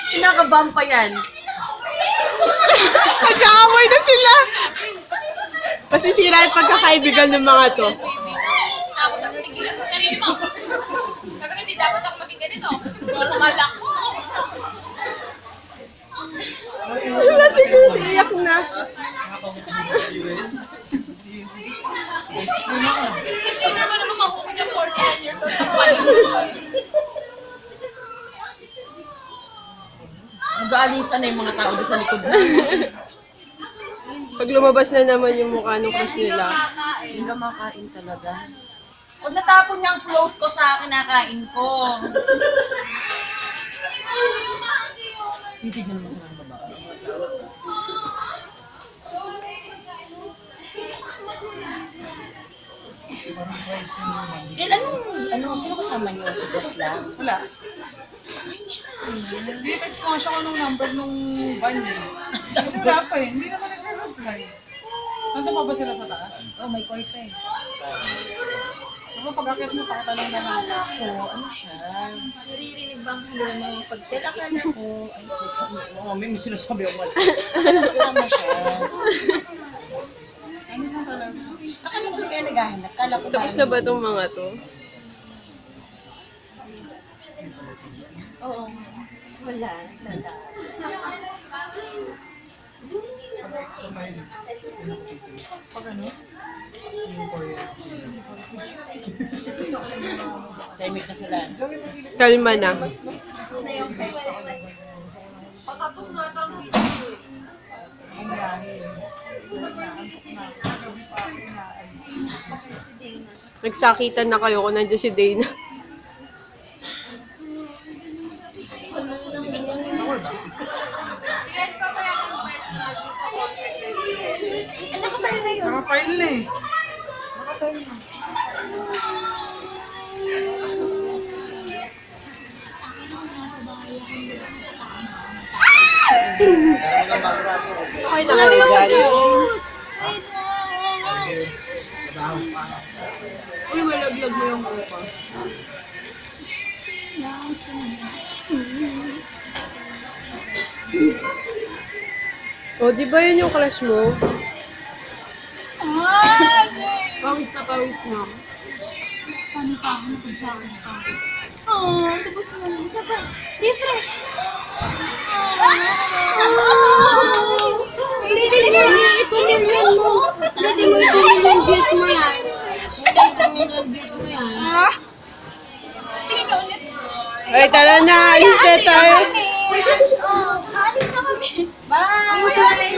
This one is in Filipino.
Kinakabahan pa yan. Nag-aaway na sila. Masisira yung pagkakaibigan ng mga to. Ako na tingin. Sarili mo. Sabi ko, hindi dapat ako maging ganito. Normal ako. Wala siguro, iyak na. Hindi naman naman mahukog na 49 years old. Ang paling. Nag-aalisan na yung mga tao doon sa likod. Pag lumabas na naman yung mukha ng crush nila. Hindi ka makain talaga. Huwag natapon niya ang float ko sa kinakain ko. Titignan mo sa mga babae. Sino kasama niyo? Si Boss lang? Wala. Ay, hindi siya kasama. Di-text ko nga siya ko nung number nung van niya. Kasi wala pa eh. Hindi naman nag-reply. Nandun pa ba sila sa taas? Oh, may boyfriend. Ako pag-akit mo, pakatanong na lang. Ano siya? Naririnig ba ang kanilang mga pagtalakan ako? Oo, may sinasabi ako. Kasama siya. Ano na talaga? Akala ko siya kaya naghahanap. Kala ko Tapos na ba itong mga to? Oo. Wala. Nada. Pag ano? Tahimik na sila. Kalma na. Patapos na ito ang video eh. Ang yahe. Nagsakitan na kayo kung nandiyan si Dana. Nakapile na eh. Okay na kayo dyan. Uy, malaglag mo yung kupa. O, di ba yun yung class mo? Pawis na pawis na. Paano pa ako napagsakan pa? Oo, tapos na. Isa pa. Di fresh. Hindi ituloy mo. Hindi mo ituloy yung views mo yan. Hindi mo yung views mo yan. Ay, tara na. Alis na tayo. Alis na